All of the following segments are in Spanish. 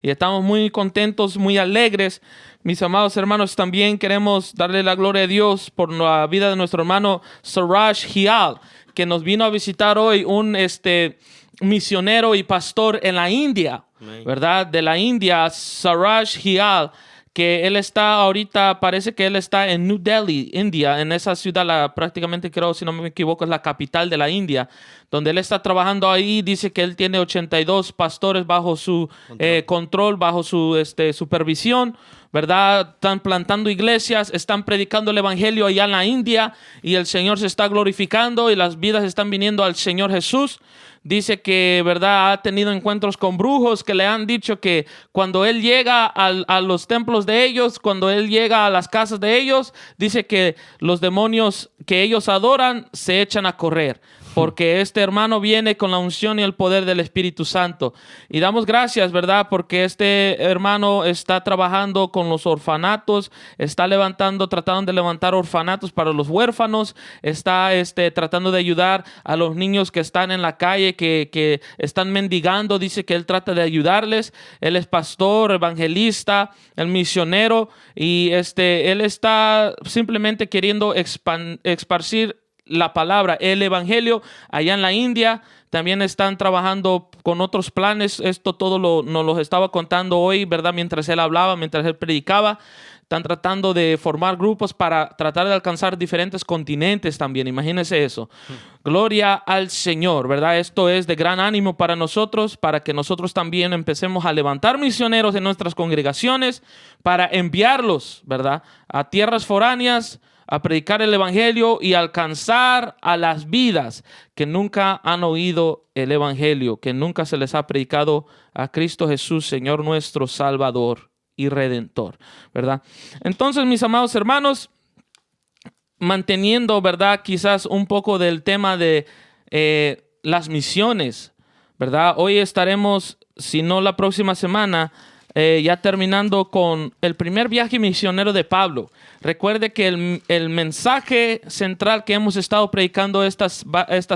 y estamos muy contentos, muy alegres. Mis amados hermanos, también queremos darle la gloria a Dios por la vida de nuestro hermano Suraj Hial, que nos vino a visitar hoy, un misionero y pastor en la India, ¿verdad? De la India, Suraj Hial, que él está ahorita, parece que él está en New Delhi, India, en esa ciudad, prácticamente creo, si no me equivoco, es la capital de la India, donde él está trabajando ahí. Dice que él tiene 82 pastores bajo su control, bajo su supervisión, ¿verdad? Están plantando iglesias, están predicando el evangelio allá en la India, y el Señor se está glorificando y las vidas están viniendo al Señor Jesús. Dice que, ¿verdad?, ha tenido encuentros con brujos que le han dicho que cuando él llega a los templos de ellos, cuando él llega a las casas de ellos, dice que los demonios que ellos adoran se echan a correr, porque este hermano viene con la unción y el poder del Espíritu Santo. Y damos gracias, ¿verdad?, porque este hermano está trabajando con los orfanatos, está tratando de levantar orfanatos para los huérfanos, está tratando de ayudar a los niños que están en la calle, que están mendigando. Dice que él trata de ayudarles. Él es pastor, evangelista, el misionero, y él está simplemente queriendo esparcir la palabra, el evangelio allá en la India. También están trabajando con otros planes. Esto todo nos lo estaba contando hoy, ¿verdad? Mientras él hablaba, mientras él predicaba. Están tratando de formar grupos para tratar de alcanzar diferentes continentes también. Imagínense eso. Gloria al Señor, ¿verdad? Esto es de gran ánimo para nosotros, para que nosotros también empecemos a levantar misioneros en nuestras congregaciones, para enviarlos, ¿verdad?, a tierras foráneas, a predicar el evangelio y alcanzar a las vidas que nunca han oído el evangelio, que nunca se les ha predicado a Cristo Jesús, Señor nuestro Salvador y Redentor, ¿verdad? Entonces, mis amados hermanos, manteniendo, ¿verdad?, quizás un poco del tema de las misiones, ¿verdad? Hoy estaremos, si no la próxima semana, ya terminando con el primer viaje misionero de Pablo. Recuerde que el mensaje central que hemos estado predicando estas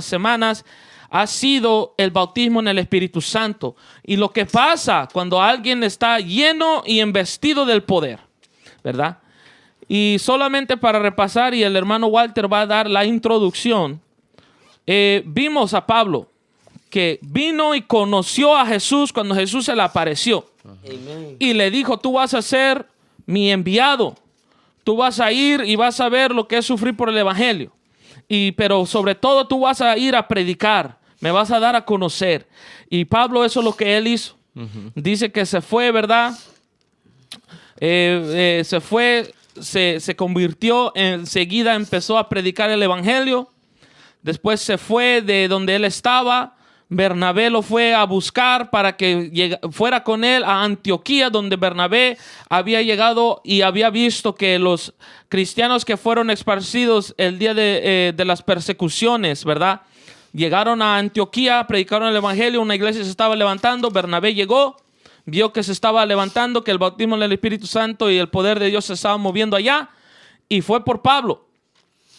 semanas ha sido el bautismo en el Espíritu Santo y lo que pasa cuando alguien está lleno y investido del poder, ¿verdad? Y solamente para repasar, y el hermano Walter va a dar la introducción, vimos a Pablo que vino y conoció a Jesús cuando Jesús se le apareció. Amen. Y le dijo: tú vas a ser mi enviado, tú vas a ir y vas a ver lo que es sufrir por el evangelio, pero sobre todo tú vas a ir a predicar, me vas a dar a conocer. Y Pablo, eso es lo que él hizo. Dice que se fue, ¿verdad? Se fue, se convirtió, enseguida empezó a predicar el evangelio. Después se fue de donde él estaba. Bernabé lo fue a buscar para que fuera con él a Antioquía, donde Bernabé había llegado y había visto que los cristianos que fueron esparcidos el día de las persecuciones, ¿verdad?, llegaron a Antioquía, predicaron el evangelio, una iglesia se estaba levantando. Bernabé llegó, vio que se estaba levantando, que el bautismo del Espíritu Santo y el poder de Dios se estaba moviendo allá, y fue por Pablo.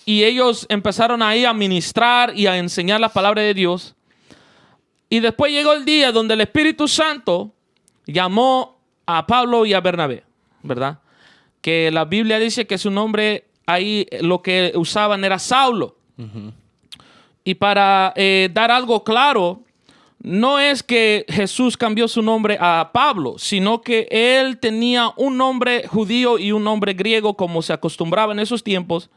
Y ellos empezaron ahí a ministrar y a enseñar la palabra de Dios. Y después llegó el día donde el Espíritu Santo llamó a Pablo y a Bernabé, ¿verdad? Que la Biblia dice que su nombre ahí, lo que usaban era Saulo. Y para dar algo claro, no es que Jesús cambió su nombre a Pablo, sino que él tenía un nombre judío y un nombre griego, como se acostumbraba en esos tiempos.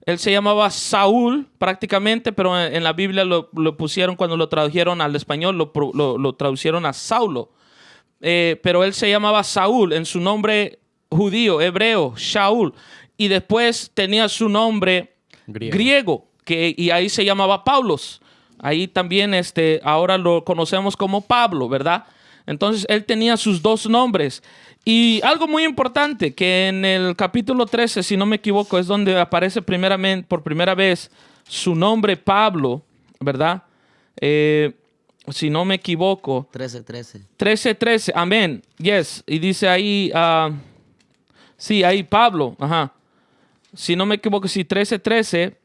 Él se llamaba Saúl prácticamente, pero en la Biblia lo pusieron, cuando lo tradujeron al español, lo traducieron a Saulo. Pero él se llamaba Saúl en su nombre judío, hebreo, Shaul. Y después tenía su nombre griego y ahí se llamaba Paulos. Ahí también ahora lo conocemos como Pablo, ¿verdad? Entonces él tenía sus dos nombres. Y algo muy importante, que en el capítulo 13, si no me equivoco, es donde aparece por primera vez su nombre Pablo, ¿verdad? Si no me equivoco. 13:13, amén. Yes. Y dice ahí, sí, ahí Pablo, ajá. Si no me equivoco, sí, 13:13.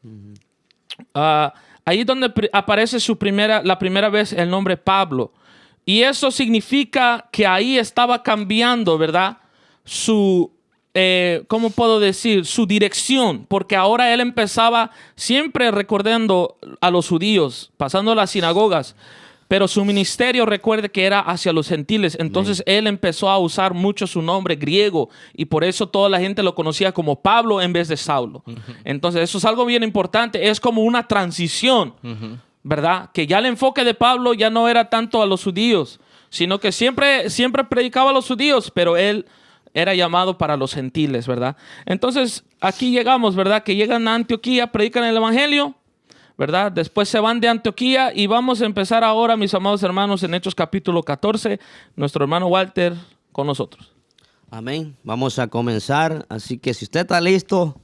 Ahí es donde aparece la primera vez el nombre Pablo. Y eso significa que ahí estaba cambiando, ¿verdad? Su, ¿cómo puedo decir? Su dirección, porque ahora él empezaba siempre recordando a los judíos, pasando a las sinagogas, pero su ministerio, recuerde que era hacia los gentiles. Entonces él empezó a usar mucho su nombre griego y por eso toda la gente lo conocía como Pablo en vez de Saulo. Entonces eso es algo bien importante. Es como una transición, ¿verdad? Que ya el enfoque de Pablo ya no era tanto a los judíos, sino que siempre predicaba a los judíos, pero él era llamado para los gentiles, ¿verdad? Entonces aquí llegamos, ¿verdad? Que llegan a Antioquía, predican el evangelio, ¿verdad? Después se van de Antioquía y vamos a empezar ahora, mis amados hermanos, en Hechos capítulo 14. Nuestro hermano Walter con nosotros. Amén. Vamos a comenzar. Así que si usted está listo,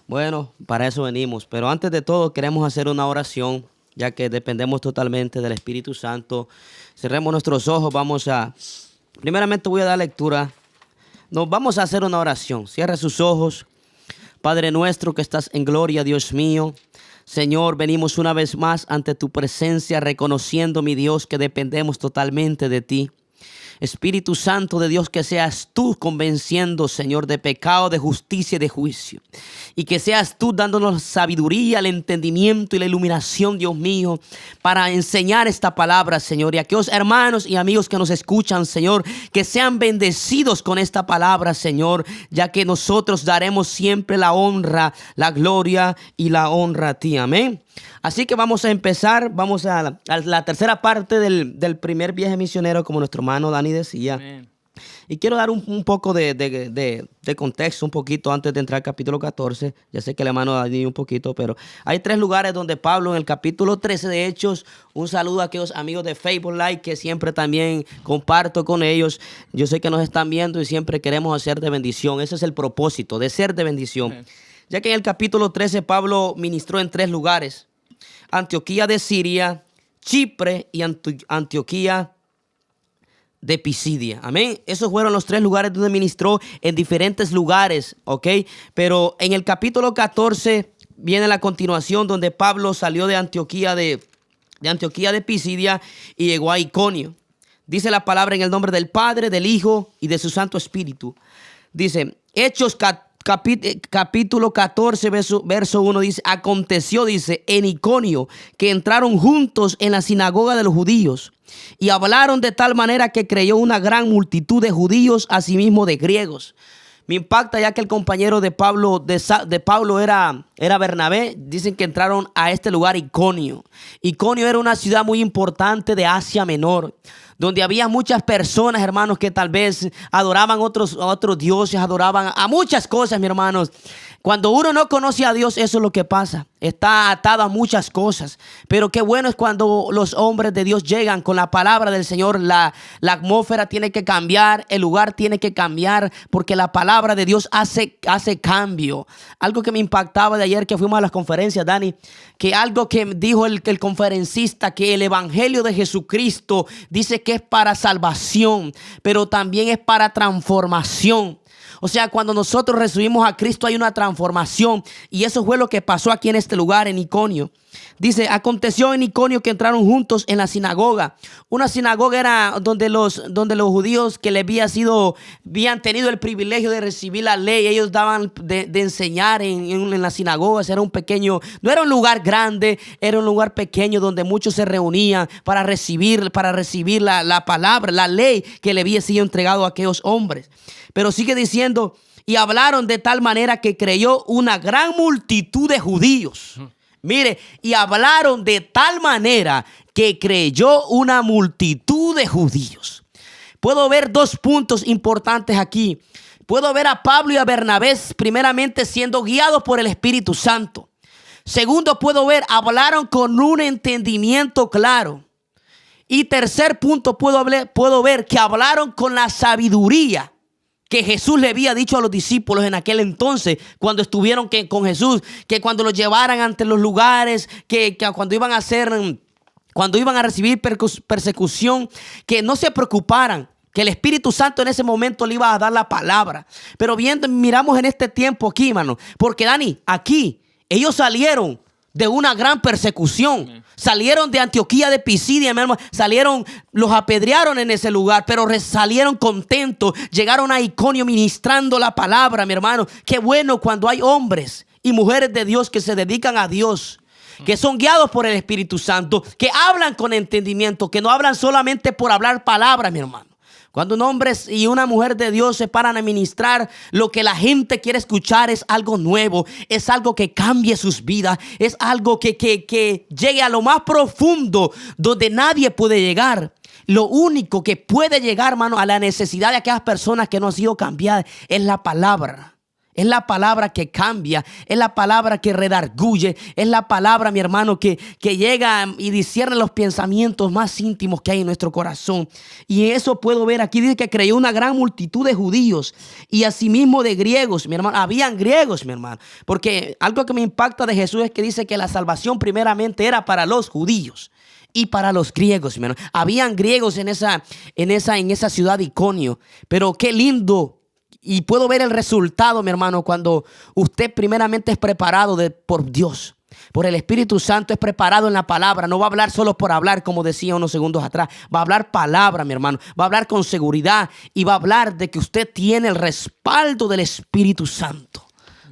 bueno, para eso venimos. Pero antes de todo queremos hacer una oración, ya que dependemos totalmente del Espíritu Santo. Cerremos nuestros ojos. Primeramente voy a dar lectura. Nos vamos a hacer una oración. Cierra sus ojos. Padre nuestro que estás en gloria, Dios mío. Señor, venimos una vez más ante tu presencia, reconociendo, mi Dios, que dependemos totalmente de ti. Espíritu Santo de Dios, que seas tú convenciendo, Señor, de pecado, de justicia y de juicio. Y que seas tú dándonos sabiduría, el entendimiento y la iluminación, Dios mío, para enseñar esta palabra, Señor. Y aquellos hermanos y amigos que nos escuchan, Señor, que sean bendecidos con esta palabra, Señor, ya que nosotros daremos siempre la honra, la gloria y la honra a ti. Amén. Así que vamos a empezar, vamos a la tercera parte del primer viaje misionero, como nuestro hermano Dani decía. Amén. Y quiero dar un poco de contexto, un poquito antes de entrar al capítulo 14. Ya sé que el hermano Dani un poquito, pero hay 3 lugares donde Pablo en el capítulo 13 de Hechos, un saludo a aquellos amigos de Facebook Live que siempre también comparto con ellos. Yo sé que nos están viendo y siempre queremos hacer de bendición. Ese es el propósito, de ser de bendición. Amén. Ya que en el capítulo 13 Pablo ministró en 3 lugares. Antioquía de Siria, Chipre y Antioquía de Pisidia. Amén. Esos fueron los 3 lugares donde ministró en diferentes lugares, ¿ok? Pero en el capítulo 14 viene la continuación donde Pablo salió de Antioquía de Pisidia y llegó a Iconio. Dice la palabra en el nombre del Padre, del Hijo y de su Santo Espíritu. Dice, Hechos capítulo 14, verso 1 dice, aconteció, dice, en Iconio, que entraron juntos en la sinagoga de los judíos y hablaron de tal manera que creyó una gran multitud de judíos, asimismo de griegos. Me impacta ya que el compañero de Pablo, era Bernabé. Dicen que entraron a este lugar Iconio. Iconio era una ciudad muy importante de Asia Menor, donde había muchas personas, hermanos, que tal vez adoraban a otros dioses, adoraban a muchas cosas, mis hermanos. Cuando uno no conoce a Dios, eso es lo que pasa. Está atado a muchas cosas. Pero qué bueno es cuando los hombres de Dios llegan con la palabra del Señor. La atmósfera tiene que cambiar, el lugar tiene que cambiar, porque la palabra de Dios hace cambio. Algo que me impactaba de ayer que fuimos a las conferencias, Dani, que algo que dijo el conferencista, que el evangelio de Jesucristo dice que es para salvación, pero también es para transformación. O sea, cuando nosotros recibimos a Cristo hay una transformación. Y eso fue lo que pasó aquí en este lugar, en Iconio. Dice, aconteció en Iconio que entraron juntos en la sinagoga. Una sinagoga era donde los judíos que les habían tenido el privilegio de recibir la ley. Ellos daban de enseñar en las sinagogas. Era un pequeño, no era un lugar grande, era un lugar pequeño donde muchos se reunían para recibir la palabra, la ley que le había sido entregado a aquellos hombres. Pero sigue diciendo, y hablaron de tal manera que creyó una gran multitud de judíos. Mire, y hablaron de tal manera que creyó una multitud de judíos. Puedo ver 2 puntos importantes aquí. Puedo ver a Pablo y a Bernabé primeramente siendo guiados por el Espíritu Santo. Segundo, hablaron con un entendimiento claro. Y tercer punto, puedo ver que hablaron con la sabiduría que Jesús le había dicho a los discípulos en aquel entonces, cuando estuvieron con Jesús, que cuando los llevaran ante los lugares, que cuando iban a recibir persecución, que no se preocuparan, que el Espíritu Santo en ese momento le iba a dar la palabra. Pero miramos en este tiempo aquí, hermano, porque Dani, aquí ellos salieron de una gran persecución. Salieron de Antioquía de Pisidia, mi hermano, los apedrearon en ese lugar, pero salieron contentos. Llegaron a Iconio ministrando la palabra, mi hermano. Qué bueno cuando hay hombres y mujeres de Dios que se dedican a Dios, que son guiados por el Espíritu Santo, que hablan con entendimiento, que no hablan solamente por hablar palabras, mi hermano. Cuando un hombre y una mujer de Dios se paran a ministrar, lo que la gente quiere escuchar es algo nuevo, es algo que cambie sus vidas, es algo que llegue a lo más profundo donde nadie puede llegar. Lo único que puede llegar, hermano, a la necesidad de aquellas personas que no han sido cambiadas es la palabra. Es la palabra que cambia, es la palabra que redarguye, es la palabra, mi hermano, que llega y discierne los pensamientos más íntimos que hay en nuestro corazón. Y eso puedo ver aquí, dice que creyó una gran multitud de judíos y asimismo de griegos, mi hermano. Habían griegos, mi hermano, porque algo que me impacta de Jesús es que dice que la salvación primeramente era para los judíos y para los griegos, mi hermano. Habían griegos en esa ciudad de Iconio, pero qué lindo. Y puedo ver el resultado, mi hermano, cuando usted primeramente es preparado por Dios, por el Espíritu Santo, es preparado en la palabra. No va a hablar solo por hablar, como decía unos segundos atrás. Va a hablar palabra, mi hermano. Va a hablar con seguridad y va a hablar de que usted tiene el respaldo del Espíritu Santo.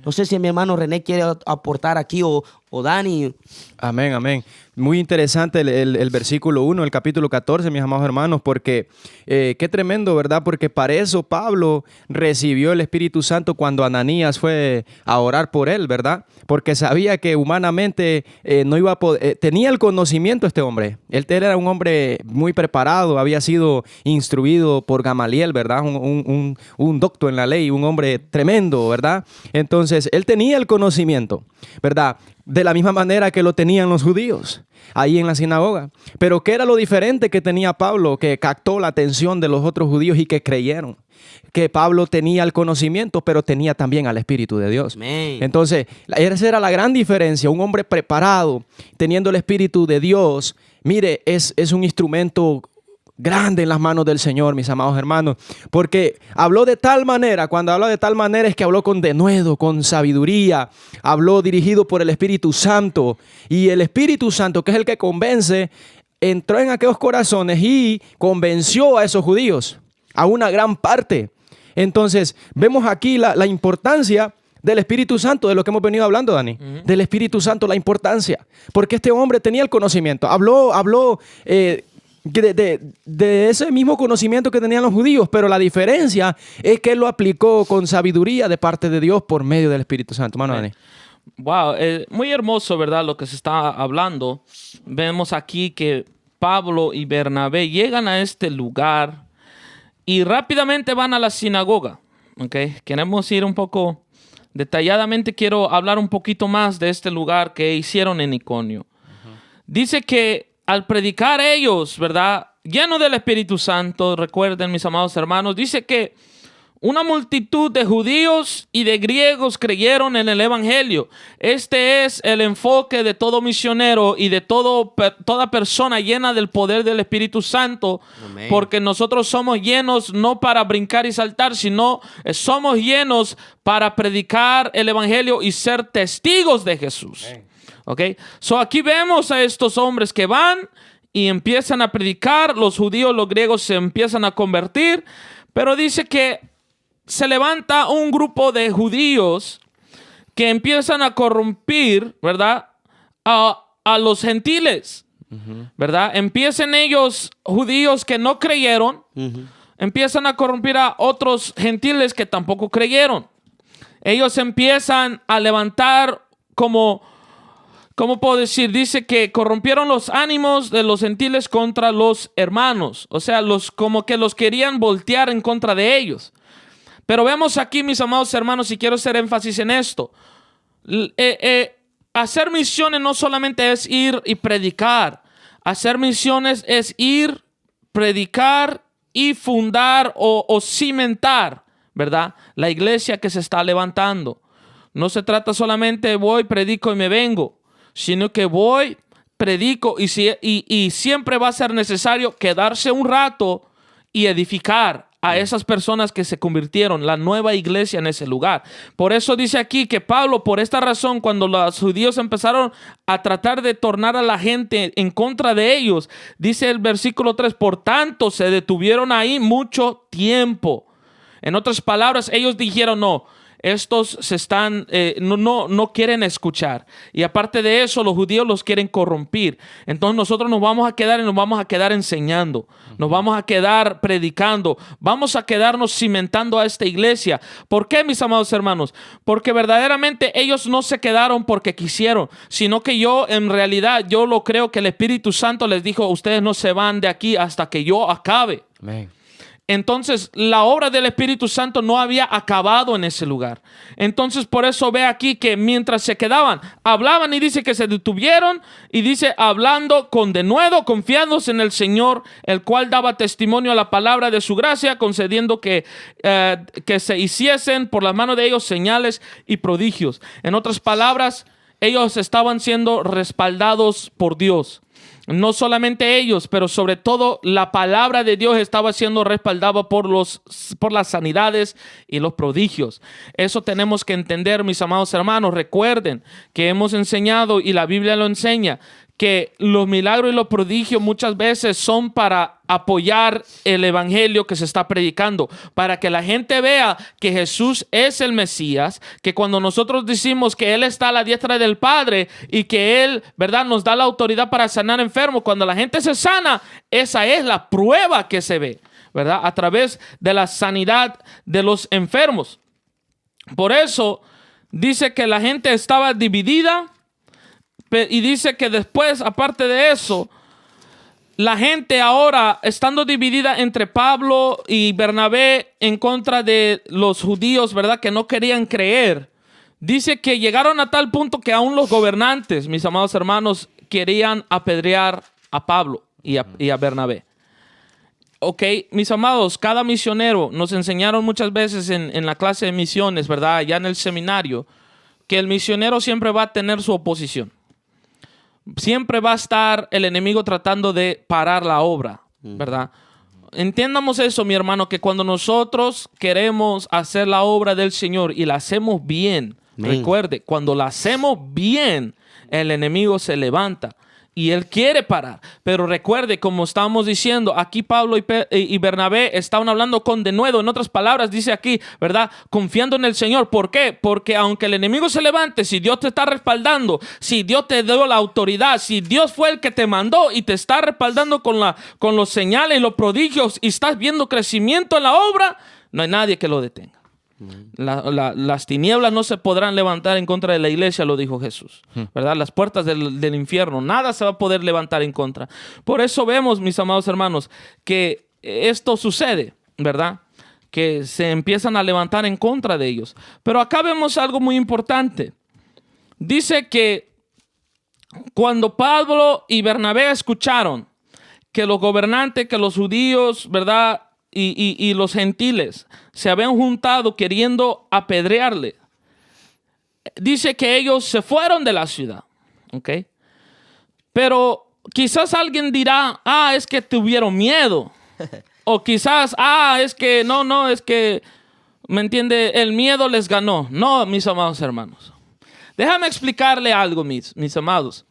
No sé si mi hermano René quiere aportar aquí o Dani. Amén, amén. Muy interesante el versículo 1, el capítulo 14, mis amados hermanos, porque qué tremendo, ¿verdad? Porque para eso Pablo recibió el Espíritu Santo cuando Ananías fue a orar por él, ¿verdad? Porque sabía que humanamente no iba a poder, tenía el conocimiento este hombre. Él era un hombre muy preparado, había sido instruido por Gamaliel, ¿verdad? Un doctor en la ley, un hombre tremendo, ¿verdad? Entonces, él tenía el conocimiento, ¿verdad? De la misma manera que lo tenían los judíos ahí en la sinagoga. Pero ¿qué era lo diferente que tenía Pablo, que captó la atención de los otros judíos y que creyeron? Que Pablo tenía el conocimiento, pero tenía también al Espíritu de Dios. Amén. Entonces, esa era la gran diferencia. Un hombre preparado, teniendo el Espíritu de Dios, mire, es un instrumento grande en las manos del Señor, mis amados hermanos, porque habló de tal manera, cuando habla de tal manera es que habló con denuedo, con sabiduría, habló dirigido por el Espíritu Santo, y el Espíritu Santo, que es el que convence, entró en aquellos corazones y convenció a esos judíos, a una gran parte. Entonces, vemos aquí la importancia del Espíritu Santo, de lo que hemos venido hablando, Dani. Del Espíritu Santo, la importancia, porque este hombre tenía el conocimiento, habló de ese mismo conocimiento que tenían los judíos, pero la diferencia es que él lo aplicó con sabiduría de parte de Dios por medio del Espíritu Santo. Mano, Dani. Wow, muy hermoso, ¿verdad? Lo que se está hablando. Vemos aquí que Pablo y Bernabé llegan a este lugar y rápidamente van a la sinagoga. ¿Okay? Queremos ir un poco detalladamente. Quiero hablar un poquito más de este lugar que hicieron en Iconio. Dice que al predicar ellos, ¿verdad? Lleno del Espíritu Santo, recuerden, mis amados hermanos, dice que una multitud de judíos y de griegos creyeron en el Evangelio. Este es el enfoque de todo misionero y de toda persona llena del poder del Espíritu Santo. Amén. Porque nosotros somos llenos no para brincar y saltar, sino somos llenos para predicar el Evangelio y ser testigos de Jesús. Amén. Okay. So aquí vemos a estos hombres que van y empiezan a predicar. Los judíos, los griegos se empiezan a convertir. Pero dice que se levanta un grupo de judíos que empiezan a corrompir, ¿verdad? A los gentiles, ¿verdad? Empiezan ellos, judíos que no creyeron, empiezan a corrompir a otros gentiles que tampoco creyeron. Ellos empiezan a levantar ¿cómo puedo decir? Dice que corrompieron los ánimos de los gentiles contra los hermanos. O sea, como que los querían voltear en contra de ellos. Pero vemos aquí, mis amados hermanos, y quiero hacer énfasis en esto. Hacer misiones no solamente es ir y predicar. Hacer misiones es ir, predicar y fundar o cimentar, ¿verdad? La iglesia que se está levantando. No se trata solamente voy, predico y me vengo, sino que voy, predico y siempre va a ser necesario quedarse un rato y edificar a esas personas que se convirtieron, la nueva iglesia en ese lugar. Por eso dice aquí que Pablo, por esta razón, cuando los judíos empezaron a tratar de tornar a la gente en contra de ellos, dice el versículo 3, por tanto se detuvieron ahí mucho tiempo. En otras palabras, ellos dijeron, no, estos no quieren escuchar. Y aparte de eso, los judíos los quieren corrompir. Entonces nosotros nos vamos a quedar enseñando. Nos vamos a quedar predicando. Vamos a quedarnos cimentando a esta iglesia. ¿Por qué, mis amados hermanos? Porque verdaderamente ellos no se quedaron porque quisieron, sino que en realidad, yo lo creo que el Espíritu Santo les dijo, ustedes no se van de aquí hasta que yo acabe. Amén. Entonces, la obra del Espíritu Santo no había acabado en ese lugar. Entonces, por eso ve aquí que mientras se quedaban, hablaban y dice que se detuvieron y dice hablando con denuedo, confiándose en el Señor, el cual daba testimonio a la palabra de su gracia, concediendo que se hiciesen por la mano de ellos señales y prodigios. En otras palabras, ellos estaban siendo respaldados por Dios. No solamente ellos, pero sobre todo la palabra de Dios estaba siendo respaldada por las sanidades y los prodigios. Eso tenemos que entender, mis amados hermanos. Recuerden que hemos enseñado, y la Biblia lo enseña, que los milagros y los prodigios muchas veces son para apoyar el evangelio que se está predicando, para que la gente vea que Jesús es el Mesías, que cuando nosotros decimos que Él está a la diestra del Padre y que Él, ¿verdad?, nos da la autoridad para sanar enfermos, cuando la gente se sana, esa es la prueba que se ve, ¿verdad?, a través de la sanidad de los enfermos. Por eso dice que la gente estaba dividida. Y dice que después, aparte de eso, la gente ahora, estando dividida entre Pablo y Bernabé en contra de los judíos, ¿verdad?, que no querían creer, dice que llegaron a tal punto que aún los gobernantes, mis amados hermanos, querían apedrear a Pablo y a Bernabé. Ok, mis amados, cada misionero, nos enseñaron muchas veces en la clase de misiones, ¿verdad?, allá en el seminario, que el misionero siempre va a tener su oposición. Siempre va a estar el enemigo tratando de parar la obra, ¿verdad? Entiendamos eso, mi hermano, que cuando nosotros queremos hacer la obra del Señor y la hacemos bien, recuerde, cuando la hacemos bien, el enemigo se levanta y él quiere parar. Pero recuerde, como estábamos diciendo, aquí Pablo y Bernabé estaban hablando con denuedo. En otras palabras, dice aquí, ¿verdad?, confiando en el Señor. ¿Por qué? Porque aunque el enemigo se levante, si Dios te está respaldando, si Dios te dio la autoridad, si Dios fue el que te mandó y te está respaldando con los señales y los prodigios y estás viendo crecimiento en la obra, no hay nadie que lo detenga. Las tinieblas no se podrán levantar en contra de la iglesia, lo dijo Jesús, ¿verdad? Las puertas del infierno, nada se va a poder levantar en contra. Por eso vemos, mis amados hermanos, que esto sucede, ¿verdad?, que se empiezan a levantar en contra de ellos. Pero acá vemos algo muy importante. Dice que cuando Pablo y Bernabé escucharon que los gobernantes, que los judíos, ¿verdad?, y los gentiles se habían juntado queriendo apedrearle, dice que ellos se fueron de la ciudad, ¿ok? Pero quizás alguien dirá, es que tuvieron miedo. O quizás, es que es que, ¿me entiende?, el miedo les ganó. No, mis amados hermanos. Déjame explicarle algo, mis amados.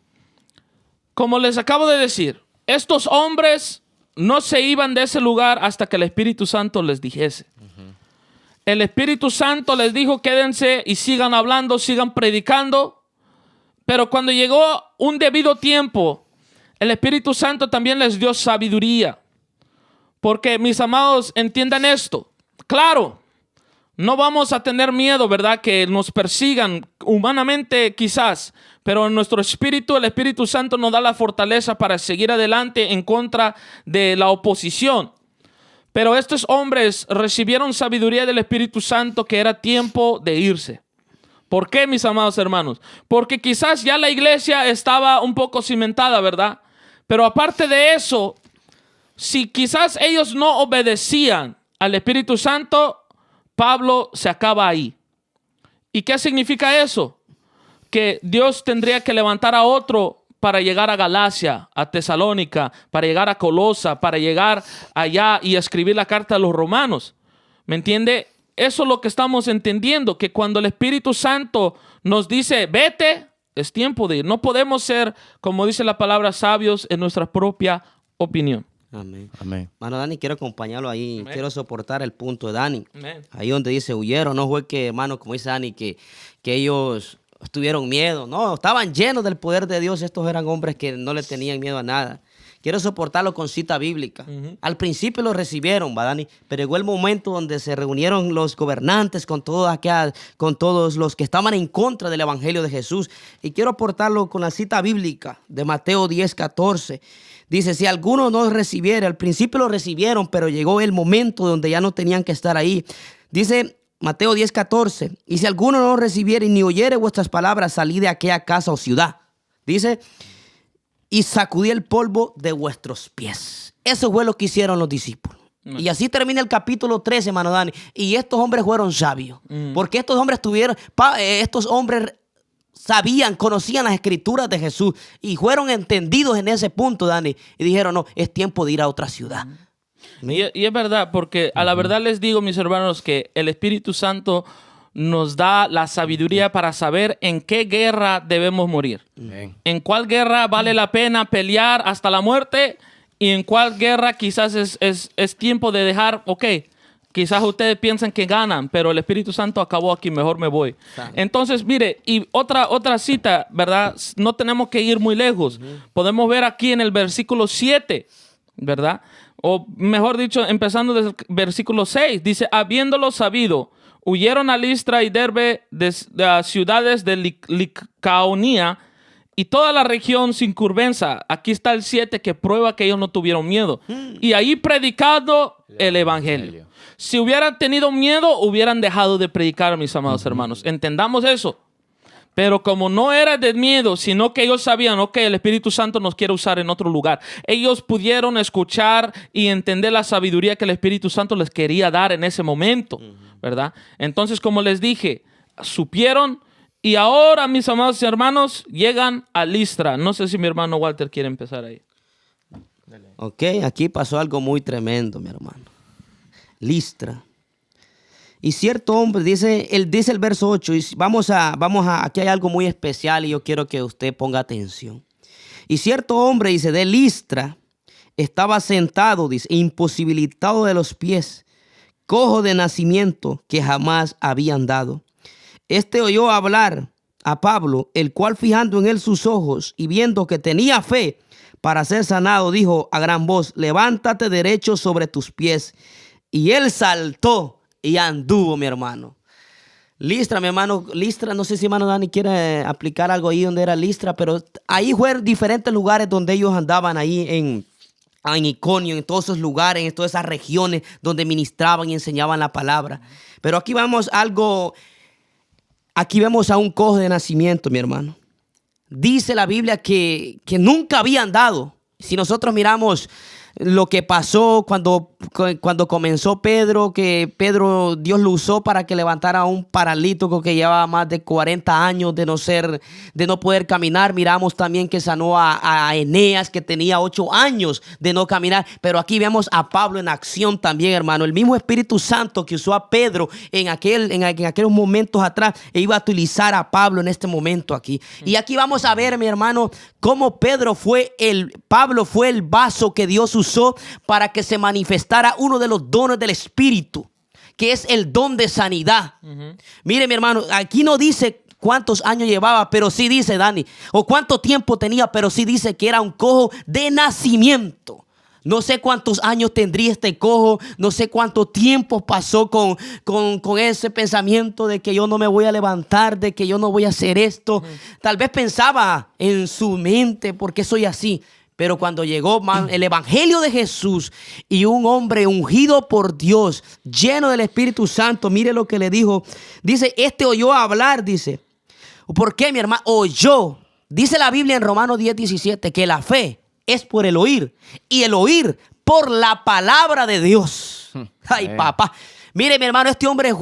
Como les acabo de decir, estos hombres no se iban de ese lugar hasta que el Espíritu Santo les dijese. El Espíritu Santo les dijo, quédense y sigan hablando, sigan predicando. Pero cuando llegó un debido tiempo, el Espíritu Santo también les dio sabiduría. Porque, mis amados, entiendan esto. Claro, no vamos a tener miedo, ¿verdad?, que nos persigan humanamente quizás, pero en nuestro espíritu, el Espíritu Santo nos da la fortaleza para seguir adelante en contra de la oposición. Pero estos hombres recibieron sabiduría del Espíritu Santo que era tiempo de irse. ¿Por qué, mis amados hermanos? Porque quizás ya la iglesia estaba un poco cimentada, ¿verdad? Pero aparte de eso, si quizás ellos no obedecían al Espíritu Santo, Pablo se acaba ahí. ¿Y qué significa eso? Que Dios tendría que levantar a otro para llegar a Galacia, a Tesalónica, para llegar a Colosa, para llegar allá y escribir la carta a los romanos. ¿Me entiende? Eso es lo que estamos entendiendo, que cuando el Espíritu Santo nos dice, vete, es tiempo de ir. No podemos ser, como dice la palabra, sabios en nuestra propia opinión. Amén. Amén. Mano Dani, quiero acompañarlo ahí. Amén. Quiero soportar el punto de Dani. Amén. Ahí donde dice huyeron. No fue que, hermano, como dice Dani, que ellos tuvieron miedo. No, estaban llenos del poder de Dios. Estos eran hombres que no le tenían miedo a nada. Quiero soportarlo con cita bíblica. Al principio lo recibieron, ¿va, Dani? Pero llegó el momento donde se reunieron los gobernantes con todos los que estaban en contra del evangelio de Jesús. Y quiero aportarlo con la cita bíblica de Mateo 10:14. Dice, si alguno no recibiera, al principio lo recibieron, pero llegó el momento donde ya no tenían que estar ahí. Dice Mateo 10:14, y si alguno no recibiere ni oyere vuestras palabras, salid de aquella casa o ciudad. Dice, y sacudí el polvo de vuestros pies. Eso fue lo que hicieron los discípulos. Y así termina el capítulo 13, hermano Dani. Y estos hombres fueron sabios. Porque estos hombres sabían, conocían las escrituras de Jesús y fueron entendidos en ese punto, Dani. Y dijeron, no, es tiempo de ir a otra ciudad. Y es verdad, porque a la verdad les digo, mis hermanos, que el Espíritu Santo nos da la sabiduría para saber en qué guerra debemos morir. Amén. En cuál guerra vale la pena pelear hasta la muerte y en cuál guerra quizás es tiempo de dejar, ok, quizás ustedes piensan que ganan, pero el Espíritu Santo acabó aquí, mejor me voy. Entonces, mire, y otra cita, ¿verdad? No tenemos que ir muy lejos. Podemos ver aquí en el versículo 7, ¿verdad? O mejor dicho, empezando desde el versículo 6, dice, habiéndolo sabido, huyeron a Listra y Derbe de las ciudades de Licaonía y toda la región circunvensa. Aquí está el 7 que prueba que ellos no tuvieron miedo. Y ahí predicando el evangelio. Si hubieran tenido miedo, hubieran dejado de predicar, mis amados hermanos. Entendamos eso. Pero como no era de miedo, sino que ellos sabían, ok, el Espíritu Santo nos quiere usar en otro lugar. Ellos pudieron escuchar y entender la sabiduría que el Espíritu Santo les quería dar en ese momento, ¿verdad? Entonces, como les dije, supieron y ahora, mis amados hermanos, llegan a Listra. No sé si mi hermano Walter quiere empezar ahí. Ok, aquí pasó algo muy tremendo, mi hermano. Listra. Y cierto hombre, dice el verso 8, y aquí hay algo muy especial y yo quiero que usted ponga atención. Y cierto hombre, dice, de Listra, estaba sentado, dice, imposibilitado de los pies, cojo de nacimiento, que jamás había andado. Este oyó hablar a Pablo, el cual fijando en él sus ojos y viendo que tenía fe para ser sanado, dijo a gran voz, levántate derecho sobre tus pies. Y él saltó y anduvo, mi hermano. Listra, mi hermano, Listra, no sé si hermano Dani quiere aplicar algo ahí donde era Listra, pero ahí fueron diferentes lugares donde ellos andaban ahí en Iconio, en todos esos lugares, en todas esas regiones donde ministraban y enseñaban la palabra. Pero aquí vemos a un cojo de nacimiento, mi hermano. Dice la Biblia que nunca había andado. Si nosotros miramos lo que pasó cuando comenzó Pedro, que Pedro, Dios lo usó para que levantara a un paralítico que llevaba más de 40 años de no poder caminar. Miramos también que sanó a Eneas, que tenía 8 años de no caminar. Pero aquí vemos a Pablo en acción también, hermano. El mismo Espíritu Santo que usó a Pedro en aquellos momentos atrás, e iba a utilizar a Pablo en este momento aquí. Y aquí vamos a ver, mi hermano, cómo Pablo fue el vaso que Dios usó para que se manifestara uno de los dones del Espíritu, que es el don de sanidad. Mire, mi hermano, aquí no dice cuántos años llevaba, pero sí dice, Dani, o cuánto tiempo tenía, pero sí dice que era un cojo de nacimiento. No sé cuántos años tendría este cojo, no sé cuánto tiempo pasó con ese pensamiento de que yo no me voy a levantar, de que yo no voy a hacer esto. Tal vez pensaba en su mente, ¿por qué soy así? Pero cuando llegó el evangelio de Jesús y un hombre ungido por Dios, lleno del Espíritu Santo, mire lo que le dijo. Dice, este oyó hablar, dice. ¿Por qué, mi hermano? Oyó. Dice la Biblia en Romanos 10:17 que la fe es por el oír y el oír por la palabra de Dios. Ay, papá. Mire, mi hermano, este hombre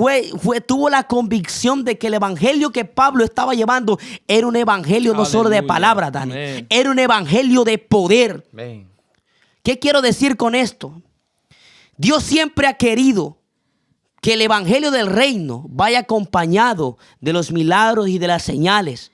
tuvo la convicción de que el evangelio que Pablo estaba llevando era un evangelio no solo de Aleluya. palabras, Dani. Amén. Era un evangelio de poder. Amén. ¿Qué quiero decir con esto? Dios siempre ha querido que el evangelio del reino vaya acompañado de los milagros y de las señales.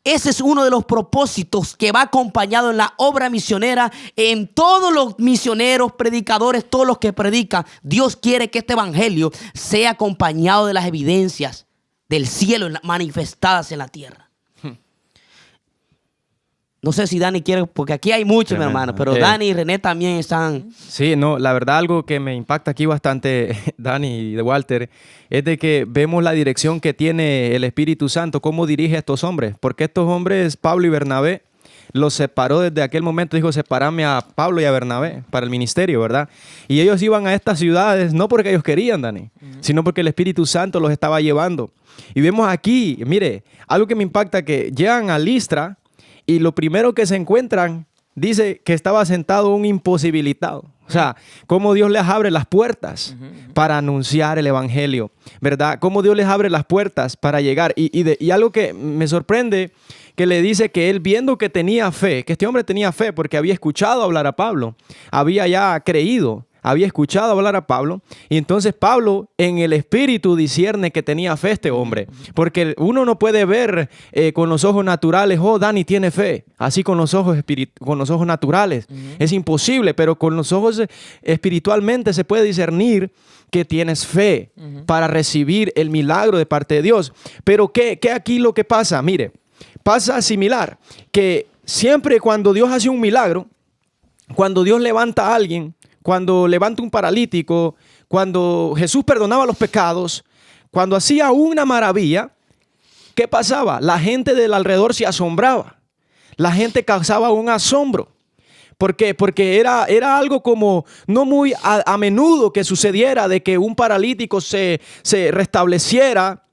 Ese es uno de los propósitos que va acompañado en la obra misionera, en todos los misioneros, predicadores, todos los que predican. Dios quiere que este evangelio sea acompañado de las evidencias del cielo manifestadas en la tierra. No sé si Dani quiere, porque aquí hay muchos, mi Tremendo. hermano, pero Dani y René también están... Sí, no, la verdad algo que me impacta aquí bastante, Dani y de Walter, es de que vemos la dirección que tiene el Espíritu Santo, cómo dirige a estos hombres, porque estos hombres, Pablo y Bernabé, los separó desde aquel momento, dijo, separame a Pablo y a Bernabé para el ministerio, ¿verdad? Y ellos iban a estas ciudades no porque ellos querían, Dani, sino porque el Espíritu Santo los estaba llevando. Y vemos aquí, mire, algo que me impacta, que llegan a Listra, y lo primero que se encuentran, dice que estaba sentado un imposibilitado. O sea, cómo Dios les abre las puertas para anunciar el evangelio, ¿verdad? Cómo Dios les abre las puertas para llegar. Y algo que me sorprende, que le dice que él, viendo que tenía fe, que este hombre tenía fe porque había escuchado hablar a Pablo, había ya creído, había escuchado hablar a Pablo, y entonces Pablo en el espíritu discierne que tenía fe este hombre, porque uno no puede ver con los ojos naturales, oh, Dani tiene fe, así con los ojos naturales, es imposible, pero con los ojos espiritualmente se puede discernir que tienes fe para recibir el milagro de parte de Dios. Pero ¿qué aquí lo que pasa? Mire, pasa similar, que siempre cuando Dios hace un milagro, cuando Dios levanta a alguien, cuando levanta un paralítico, cuando Jesús perdonaba los pecados, cuando hacía una maravilla, ¿qué pasaba? La gente del alrededor se asombraba. La gente causaba un asombro. ¿Por qué? Porque era algo como no muy a menudo que sucediera de que un paralítico se restableciera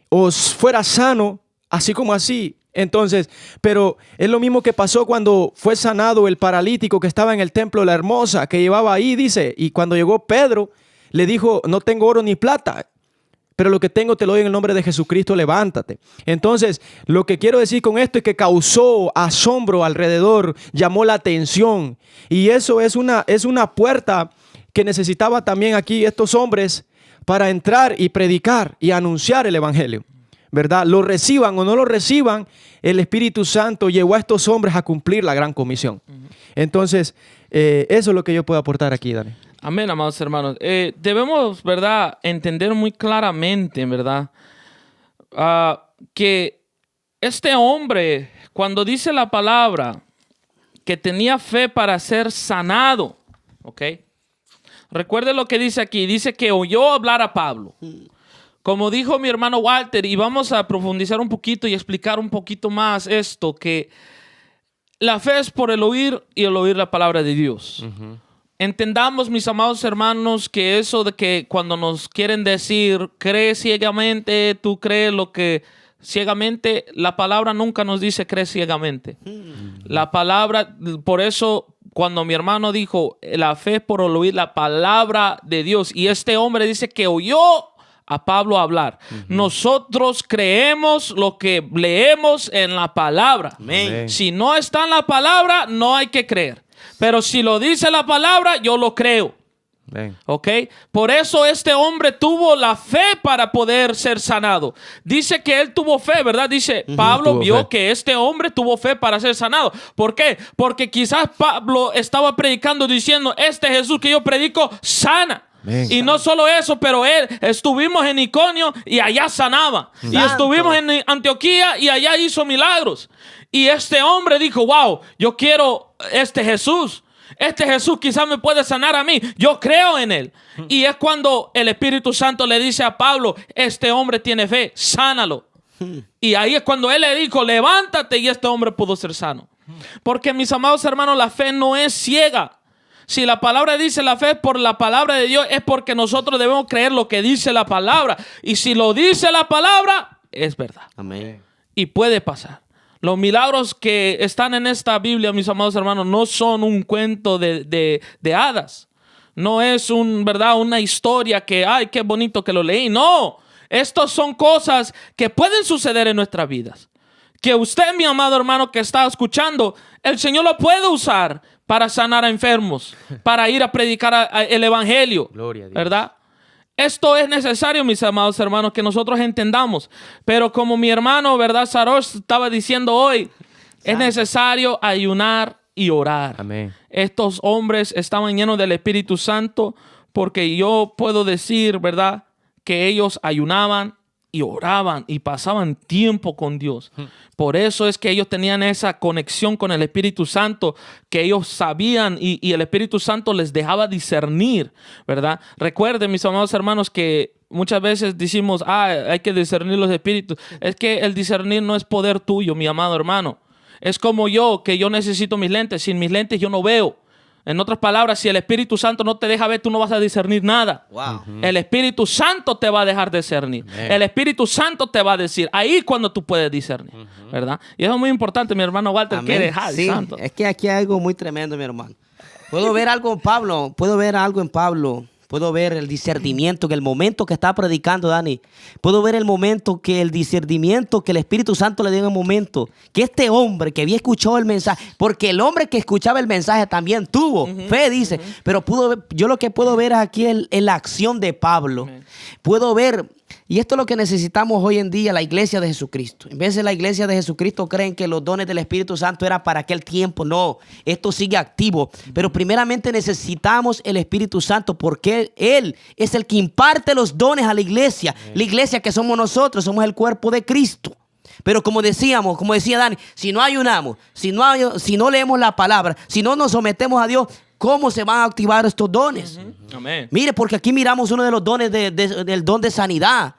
o fuera sano, así como así. Entonces, pero es lo mismo que pasó cuando fue sanado el paralítico que estaba en el templo de la Hermosa, que llevaba ahí, dice, y cuando llegó Pedro, le dijo, no tengo oro ni plata, pero lo que tengo te lo doy en el nombre de Jesucristo, levántate. Entonces, lo que quiero decir con esto es que causó asombro alrededor, llamó la atención, y eso es una puerta que necesitaba también aquí estos hombres para entrar y predicar y anunciar el evangelio, ¿verdad? Lo reciban o no lo reciban, el Espíritu Santo llevó a estos hombres a cumplir la gran comisión. Entonces, eso es lo que yo puedo aportar aquí, Dani. Amén, amados hermanos. Debemos, ¿verdad?, entender muy claramente, ¿verdad?, que este hombre, cuando dice la palabra que tenía fe para ser sanado, ¿ok? Recuerde lo que dice aquí. Dice que oyó hablar a Pablo. Como dijo mi hermano Walter, y vamos a profundizar un poquito y explicar un poquito más esto, que la fe es por el oír y el oír la palabra de Dios. Entendamos, mis amados hermanos, que eso de que cuando nos quieren decir, cree ciegamente, tú crees lo que ciegamente, la palabra nunca nos dice cree ciegamente. La palabra, por eso cuando mi hermano dijo, la fe es por el oír la palabra de Dios, y este hombre dice que oyó a Pablo hablar. Nosotros creemos lo que leemos en la palabra. Amén. Si no está en la palabra, no hay que creer. Pero si lo dice la palabra, yo lo creo. Ven. ¿Ok? Por eso este hombre tuvo la fe para poder ser sanado. Dice que él tuvo fe, ¿verdad? Dice, Pablo tuvo vio fe. que este hombre tuvo fe para ser sanado. ¿Por qué? Porque quizás Pablo estaba predicando diciendo, este Jesús que yo predico sana. Amén. Y no solo eso, pero estuvimos en Iconio y allá sanaba. Y estuvimos en Antioquía y allá hizo milagros. Y este hombre dijo, wow, yo quiero este Jesús. Este Jesús quizás me puede sanar a mí. Yo creo en él. Y es cuando el Espíritu Santo le dice a Pablo, este hombre tiene fe, sánalo. Y ahí es cuando él le dijo, levántate, y este hombre pudo ser sano. Porque, mis amados hermanos, la fe no es ciega. Si la palabra dice la fe por la palabra de Dios, es porque nosotros debemos creer lo que dice la palabra. Y si lo dice la palabra, es verdad. Amén. Y puede pasar. Los milagros que están en esta Biblia, mis amados hermanos, no son un cuento de hadas. No es ¿verdad? Una historia que, ay, qué bonito que lo leí. No, estos son cosas que pueden suceder en nuestras vidas. Que usted, mi amado hermano que está escuchando, el Señor lo puede usar para sanar a enfermos, para ir a predicar el evangelio. Gloria a Dios. ¿Verdad? Esto es necesario, mis amados hermanos, que nosotros entendamos. Pero como mi hermano, ¿verdad? Sarosh estaba diciendo hoy, es necesario ayunar y orar. Amén. Estos hombres estaban llenos del Espíritu Santo porque yo puedo decir, ¿verdad?, que ellos ayunaban y oraban y pasaban tiempo con Dios. Por eso es que ellos tenían esa conexión con el Espíritu Santo, que ellos sabían y el Espíritu Santo les dejaba discernir, ¿verdad? Recuerden, mis amados hermanos, que muchas veces decimos, hay que discernir los espíritus. Es que el discernir no es poder tuyo, mi amado hermano. Es como yo, que yo necesito mis lentes. Sin mis lentes yo no veo. En otras palabras, si el Espíritu Santo no te deja ver, tú no vas a discernir nada. Wow. El Espíritu Santo te va a dejar discernir. El Espíritu Santo te va a decir. Ahí cuando tú puedes discernir, ¿verdad? Y eso es muy importante, mi hermano Walter, que eres Sí, santo. es que aquí hay algo muy tremendo, mi hermano. Puedo ver algo en Pablo, puedo ver el discernimiento, que el momento que está predicando Dani, puedo ver el momento que el discernimiento que el Espíritu Santo le dio en el momento, que este hombre que había escuchado el mensaje, porque el hombre que escuchaba el mensaje también tuvo fe, dice, pero yo lo que puedo ver aquí es la acción de Pablo. Puedo ver, y esto es lo que necesitamos hoy en día, la iglesia de Jesucristo. En vez de la iglesia de Jesucristo creen que los dones del Espíritu Santo era para aquel tiempo. No, esto sigue activo. Pero primeramente necesitamos el Espíritu Santo porque Él es el que imparte los dones a la iglesia. La iglesia que somos nosotros, somos el cuerpo de Cristo. Pero como decía Dani, si no ayunamos, si no leemos la palabra, si no nos sometemos a Dios, ¿cómo se van a activar estos dones? Amén. Mire, porque aquí miramos uno de los dones del don de sanidad.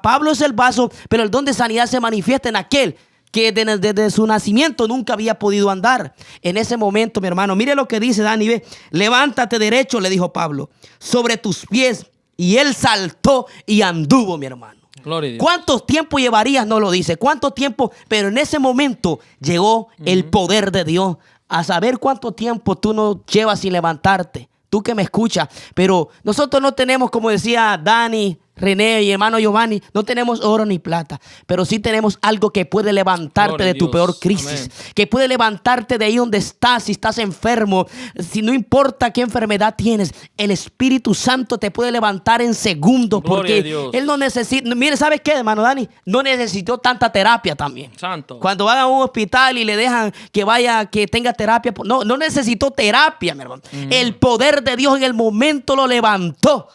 Pablo es el vaso, pero el don de sanidad se manifiesta en aquel que desde su nacimiento nunca había podido andar. En ese momento, mi hermano, mire lo que dice Dani, ve, levántate derecho, le dijo Pablo, sobre tus pies. Y él saltó y anduvo, mi hermano. Gloria a Dios. ¿Cuánto tiempo llevarías? No lo dice. ¿Cuánto tiempo? Pero en ese momento llegó el poder de Dios. A saber cuánto tiempo tú no llevas sin levantarte. Tú que me escuchas. Pero nosotros no tenemos, como decía Dani, René y hermano Giovanni, no tenemos oro ni plata, pero sí tenemos algo que puede levantarte Gloria de a tu Dios. peor crisis, Amén. que puede levantarte de ahí donde estás, si estás enfermo, si no importa qué enfermedad tienes, el Espíritu Santo te puede levantar en segundos, Gloria a porque Dios. Él no necesita, mire, ¿sabes qué, hermano Dani? No necesitó tanta terapia también. Santo. Cuando van a un hospital y le dejan que tenga terapia, no necesitó terapia, mi hermano. El poder de Dios en el momento lo levantó.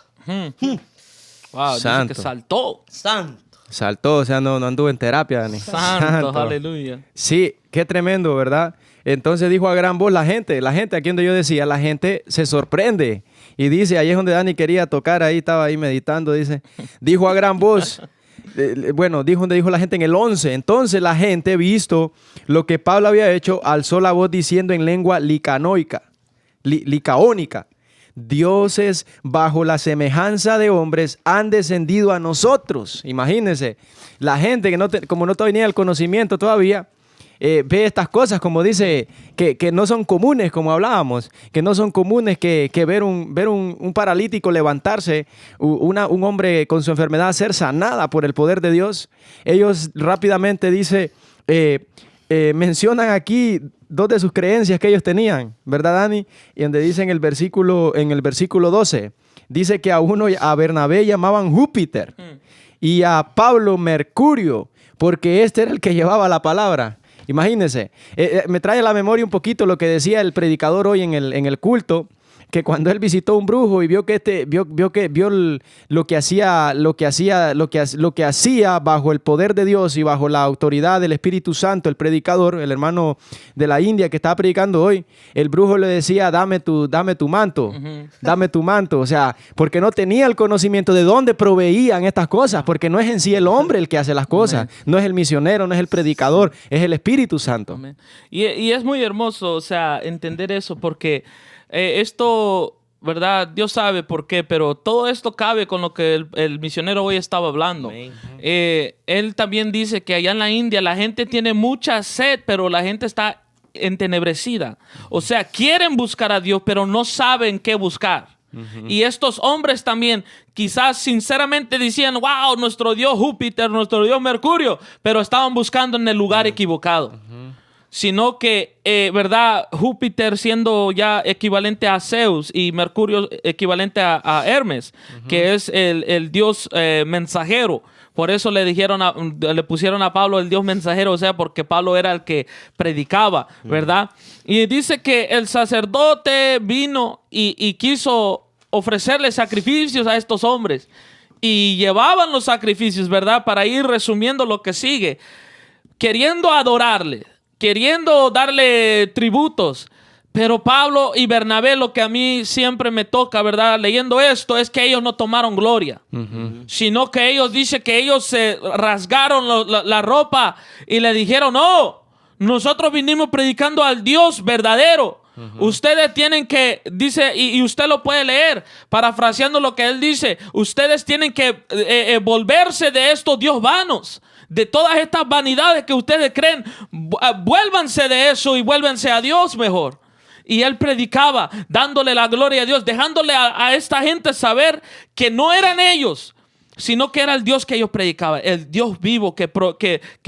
Wow, dice Santo. que saltó. Santo. Saltó, o sea, no anduvo en terapia, Dani. Santo, aleluya. Sí, qué tremendo, ¿verdad? Entonces dijo a gran voz la gente, aquí donde yo decía, la gente se sorprende. Y dice, ahí es donde Dani quería tocar, ahí estaba ahí meditando, dice, dijo a gran voz, dijo la gente en el 11. Entonces la gente, visto lo que Pablo había hecho, alzó la voz diciendo en lengua licaónica, dioses bajo la semejanza de hombres han descendido a nosotros. Imagínense, la gente que como no tenía el conocimiento todavía, ve estas cosas, como dice, que no son comunes, como hablábamos, que no son comunes que ver un paralítico levantarse, un hombre con su enfermedad ser sanada por el poder de Dios. Ellos rápidamente mencionan aquí dos de sus creencias que ellos tenían, ¿verdad, Dani? Y donde dice en el versículo 12, dice que a Bernabé llamaban Júpiter y a Pablo Mercurio, porque este era el que llevaba la palabra. Imagínense, me trae a la memoria un poquito lo que decía el predicador hoy en el culto, que cuando él visitó un brujo y vio lo que hacía bajo el poder de Dios y bajo la autoridad del Espíritu Santo, el predicador, el hermano de la India que estaba predicando hoy, el brujo le decía, dame tu manto, dame tu manto, o sea, porque no tenía el conocimiento de dónde proveían estas cosas, porque no es en sí el hombre el que hace las cosas, no es el misionero, no es el predicador, es el Espíritu Santo. Amén. Y es muy hermoso, o sea, entender eso, porque esto, ¿verdad? Dios sabe por qué, pero todo esto cabe con lo que el misionero hoy estaba hablando. Él también dice que allá en la India la gente tiene mucha sed, pero la gente está entenebrecida. O sea, quieren buscar a Dios, pero no saben qué buscar. Y estos hombres también quizás sinceramente decían, wow, nuestro Dios Júpiter, nuestro Dios Mercurio, pero estaban buscando en el lugar equivocado. Sino que, ¿verdad? Júpiter siendo ya equivalente a Zeus y Mercurio equivalente a Hermes, que es el dios mensajero. Por eso le pusieron a Pablo el Dios mensajero, o sea, porque Pablo era el que predicaba, ¿verdad? Y dice que el sacerdote vino y quiso ofrecerle sacrificios a estos hombres. Y llevaban los sacrificios, ¿verdad? Para ir resumiendo lo que sigue. Queriendo adorarle, queriendo darle tributos. Pero Pablo y Bernabé, lo que a mí siempre me toca, ¿verdad? Leyendo esto, es que ellos no tomaron gloria. Sino que ellos, dice que ellos se rasgaron la ropa y le dijeron, no, nosotros vinimos predicando al Dios verdadero. Ustedes tienen que, dice, y usted lo puede leer, parafraseando lo que él dice, ustedes tienen que volverse de estos dios vanos. De todas estas vanidades que ustedes creen, vuélvanse de eso y vuélvanse a Dios mejor. Y él predicaba, dándole la gloria a Dios, dejándole a esta gente saber que no eran ellos, sino que era el Dios que ellos predicaban, el Dios vivo que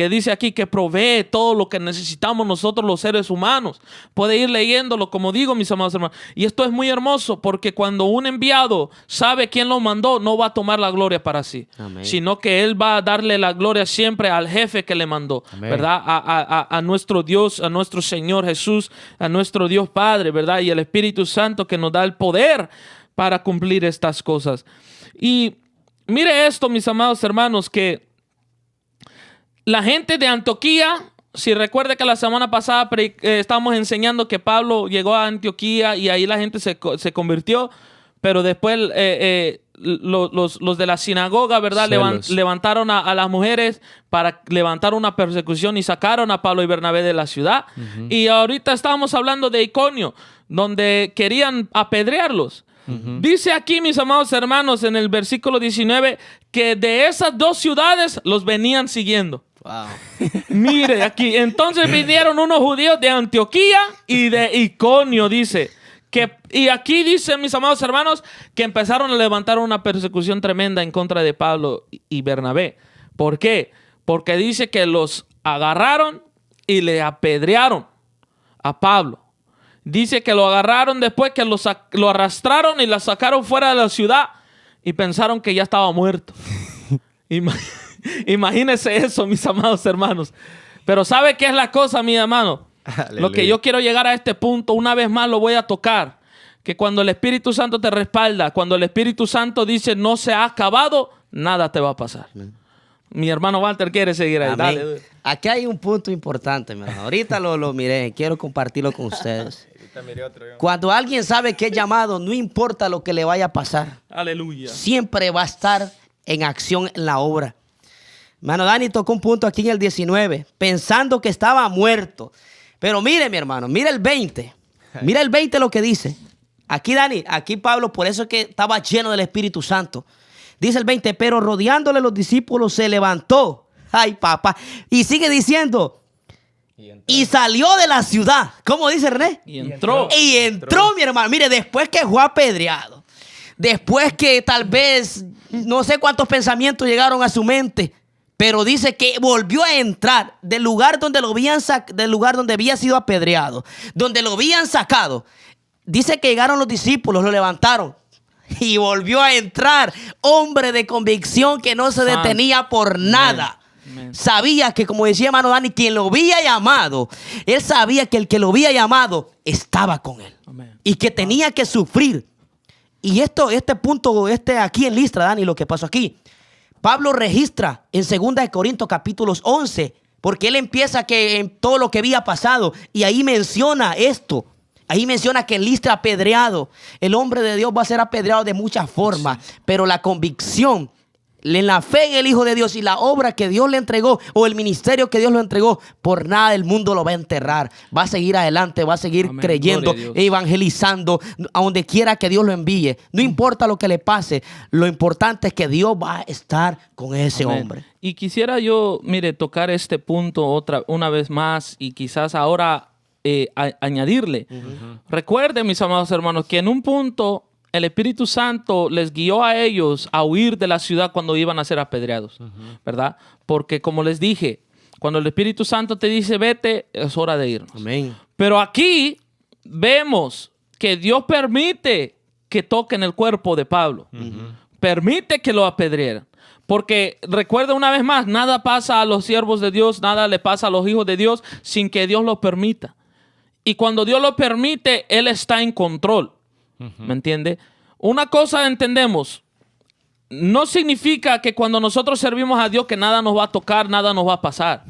dice aquí que provee todo lo que necesitamos nosotros los seres humanos. Puede ir leyéndolo, como digo, mis amados hermanos. Y esto es muy hermoso porque cuando un enviado sabe quién lo mandó, no va a tomar la gloria para sí. Amén. Sino que él va a darle la gloria siempre al jefe que le mandó. Amén. ¿Verdad? A nuestro Dios, a nuestro Señor Jesús, a nuestro Dios Padre, ¿verdad? Y el Espíritu Santo que nos da el poder para cumplir estas cosas. Y mire esto, mis amados hermanos, que la gente de Antioquía, si recuerda que la semana pasada estábamos enseñando que Pablo llegó a Antioquía y ahí la gente se convirtió, pero después los de la sinagoga, ¿verdad? Levantaron a las mujeres para levantar una persecución y sacaron a Pablo y Bernabé de la ciudad. Y ahorita estábamos hablando de Iconio, donde querían apedrearlos. Dice aquí, mis amados hermanos, en el versículo 19, que de esas dos ciudades los venían siguiendo. Wow. Mire aquí, entonces vinieron unos judíos de Antioquía y de Iconio, dice. Y aquí dice, mis amados hermanos, que empezaron a levantar una persecución tremenda en contra de Pablo y Bernabé. ¿Por qué? Porque dice que los agarraron y le apedrearon a Pablo. Dice que lo agarraron después que lo arrastraron y lo sacaron fuera de la ciudad y pensaron que ya estaba muerto. Imagínense eso, mis amados hermanos. Pero ¿sabe qué es la cosa, mi hermano? Aleluya. Lo que yo quiero llegar a este punto, una vez más lo voy a tocar. Que cuando el Espíritu Santo te respalda, cuando el Espíritu Santo dice no se ha acabado, nada te va a pasar. Amén. Mi hermano Walter quiere seguir ahí. Dale. Aquí hay un punto importante, mi hermano. Ahorita lo miré, quiero compartirlo con ustedes. Cuando alguien sabe que es llamado, no importa lo que le vaya a pasar. Aleluya. Siempre va a estar en acción en la obra. Hermano Dani tocó un punto aquí en el 19, pensando que estaba muerto. Pero mire, mi hermano, mire el 20. Mira el 20 lo que dice. Aquí, Dani, aquí Pablo, por eso es que estaba lleno del Espíritu Santo. Dice el 20, pero rodeándole los discípulos se levantó. Ay, papá. Y sigue diciendo, y salió de la ciudad. ¿Cómo dice René? Y entró. Y entró, mi hermano. Mire, después que fue apedreado, después que tal vez no sé cuántos pensamientos llegaron a su mente, pero dice que volvió a entrar del lugar donde del lugar donde había sido apedreado, donde lo habían sacado. Dice que llegaron los discípulos, lo levantaron y volvió a entrar. Hombre de convicción que no se detenía por nada. Amen. Sabía que, como decía hermano Dani, quien lo había llamado, él sabía que el que lo había llamado estaba con él. Amen. Y que tenía que sufrir. Y este punto, aquí en Listra, Dani, lo que pasó aquí, Pablo registra en 2 Corintios capítulos 11, porque él empieza en todo lo que había pasado, y ahí menciona esto. Ahí menciona que en Listra apedreado, el hombre de Dios va a ser apedreado de muchas formas, pero la convicción, en la fe en el Hijo de Dios y la obra que Dios le entregó, o el ministerio que Dios lo entregó, por nada el mundo lo va a enterrar. Va a seguir adelante, va a seguir Amén. Creyendo, evangelizando, a donde quiera que Dios lo envíe. No importa lo que le pase, lo importante es que Dios va a estar con ese Amén. Hombre. Y quisiera yo, tocar este punto una vez más, y quizás ahora añadirle. Recuerden, mis amados hermanos, que en un punto el Espíritu Santo les guió a ellos a huir de la ciudad cuando iban a ser apedreados, ¿verdad? Porque como les dije, cuando el Espíritu Santo te dice vete, es hora de irnos. Amén. Pero aquí vemos que Dios permite que toquen el cuerpo de Pablo. Permite que lo apedreen. Porque recuerda una vez más, nada pasa a los siervos de Dios, nada le pasa a los hijos de Dios sin que Dios lo permita. Y cuando Dios lo permite, Él está en control. ¿Me entiende? Una cosa entendemos, no significa que cuando nosotros servimos a Dios que nada nos va a tocar, nada nos va a pasar.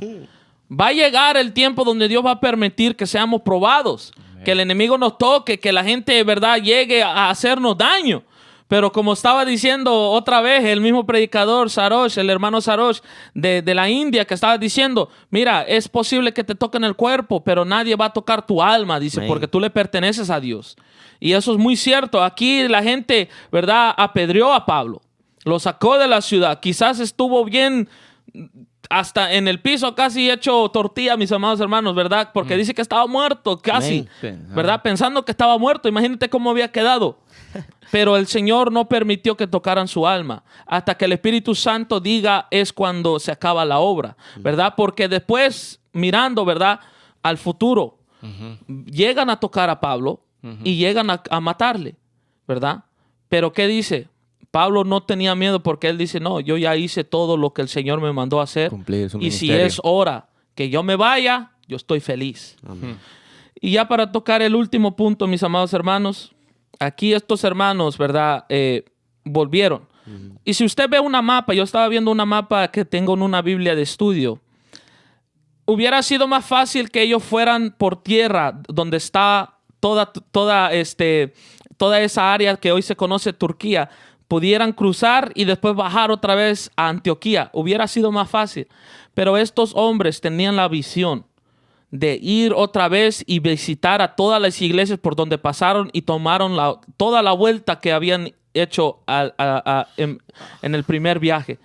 Va a llegar el tiempo donde Dios va a permitir que seamos probados, que el enemigo nos toque, que la gente de verdad llegue a hacernos daño. Pero como estaba diciendo otra vez el mismo predicador Sarosh, el hermano Sarosh de la India, que estaba diciendo, mira, es posible que te toquen el cuerpo, pero nadie va a tocar tu alma, dice, Amén. porque tú le perteneces a Dios. Y eso es muy cierto. Aquí la gente, ¿verdad?, apedreó a Pablo, lo sacó de la ciudad. Quizás estuvo bien hasta en el piso casi hecho tortilla, mis amados hermanos, ¿verdad? Porque dice que estaba muerto, casi, Amén. ¿verdad? Pensando que estaba muerto. Imagínate cómo había quedado. Pero el Señor no permitió que tocaran su alma. Hasta que el Espíritu Santo diga es cuando se acaba la obra, ¿verdad? Porque después, mirando, ¿verdad?, al futuro, llegan a tocar a Pablo y llegan a matarle, ¿verdad? Pero ¿qué dice? Pablo no tenía miedo porque él dice, no, yo ya hice todo lo que el Señor me mandó a hacer. Cumplir su y si ministerio. es hora que yo me vaya, yo estoy feliz. Amén. Y ya para tocar el último punto, mis amados hermanos, aquí estos hermanos, ¿verdad?, volvieron. Y si usted ve una mapa, yo estaba viendo una mapa que tengo en una Biblia de estudio, hubiera sido más fácil que ellos fueran por tierra, donde está toda esa área que hoy se conoce Turquía, pudieran cruzar y después bajar otra vez a Antioquía. Hubiera sido más fácil. Pero estos hombres tenían la visión de ir otra vez y visitar a todas las iglesias por donde pasaron y tomaron toda la vuelta que habían hecho en el primer viaje.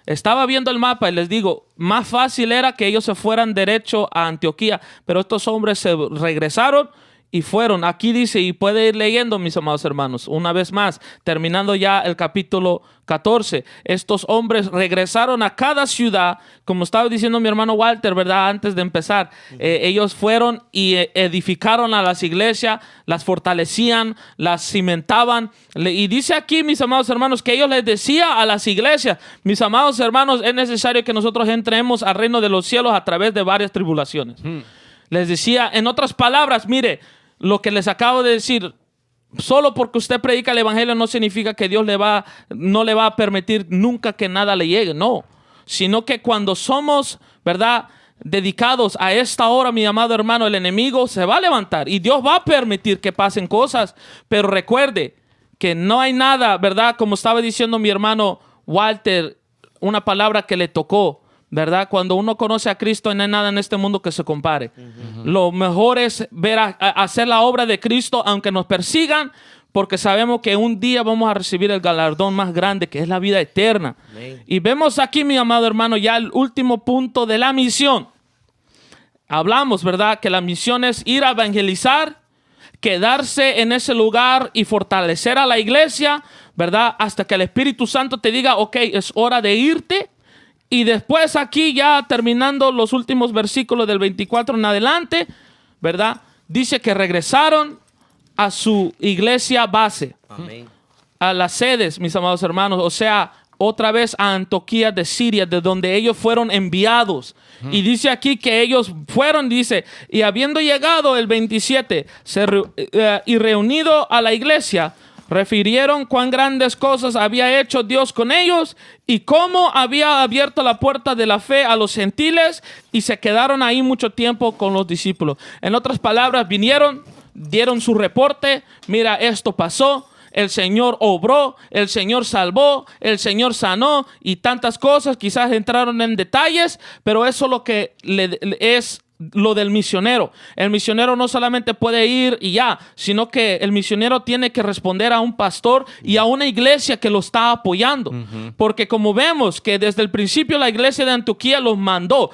Estaba viendo el mapa y les digo, más fácil era que ellos se fueran derecho a Antioquía, pero estos hombres se regresaron y fueron. Aquí dice, y puede ir leyendo, mis amados hermanos, una vez más, terminando ya el capítulo 14. Estos hombres regresaron a cada ciudad, como estaba diciendo mi hermano Walter, ¿verdad? Antes de empezar, ellos fueron y edificaron a las iglesias, las fortalecían, las cimentaban. Y dice aquí, mis amados hermanos, que ellos les decían a las iglesias, mis amados hermanos, es necesario que nosotros entremos al reino de los cielos a través de varias tribulaciones. Les decía, en otras palabras, mire, lo que les acabo de decir, solo porque usted predica el evangelio no significa que Dios no le va a permitir nunca que nada le llegue, no. Sino que cuando somos, ¿verdad?, dedicados a esta hora, mi amado hermano, el enemigo se va a levantar y Dios va a permitir que pasen cosas. Pero recuerde que no hay nada, ¿verdad?, como estaba diciendo mi hermano Walter, una palabra que le tocó, ¿verdad? Cuando uno conoce a Cristo, no hay nada en este mundo que se compare. Lo mejor es ver hacer la obra de Cristo, aunque nos persigan, porque sabemos que un día vamos a recibir el galardón más grande, que es la vida eterna. Amén. Y vemos aquí, mi amado hermano, ya el último punto de la misión. Hablamos, ¿verdad?, que la misión es ir a evangelizar, quedarse en ese lugar y fortalecer a la iglesia, ¿verdad?, hasta que el Espíritu Santo te diga, ok, es hora de irte. Y después aquí ya terminando los últimos versículos del 24 en adelante, ¿verdad?, dice que regresaron a su iglesia base, Amén. a las sedes, mis amados hermanos, o sea, otra vez a Antioquía de Siria, de donde ellos fueron enviados. Y dice aquí que ellos fueron, dice, y habiendo llegado el 27 y reunido a la iglesia, refirieron cuán grandes cosas había hecho Dios con ellos y cómo había abierto la puerta de la fe a los gentiles, y se quedaron ahí mucho tiempo con los discípulos. En otras palabras, vinieron, dieron su reporte, mira, esto pasó, el Señor obró, el Señor salvó, el Señor sanó y tantas cosas. Quizás entraron en detalles, pero eso es lo que es lo del misionero. El misionero no solamente puede ir y ya, sino que el misionero tiene que responder a un pastor y a una iglesia que lo está apoyando. Porque como vemos que desde el principio la iglesia de Antioquía los mandó,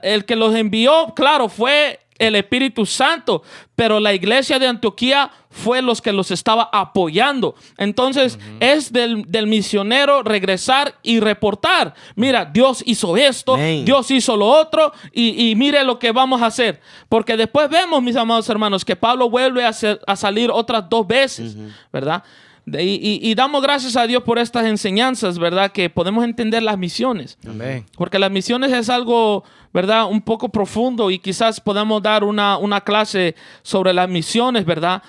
el que los envió, claro, fue el Espíritu Santo, pero la iglesia de Antioquía fue los que los estaba apoyando. Entonces, es del misionero regresar y reportar. Mira, Dios hizo esto, Amén. Dios hizo lo otro, y mire lo que vamos a hacer. Porque después vemos, mis amados hermanos, que Pablo vuelve a salir otras 2 veces, ¿verdad? Y damos gracias a Dios por estas enseñanzas, ¿verdad? Que podemos entender las misiones. Amén. Porque las misiones es algo, ¿verdad? Un poco profundo, y quizás podamos dar una clase sobre las misiones, ¿verdad?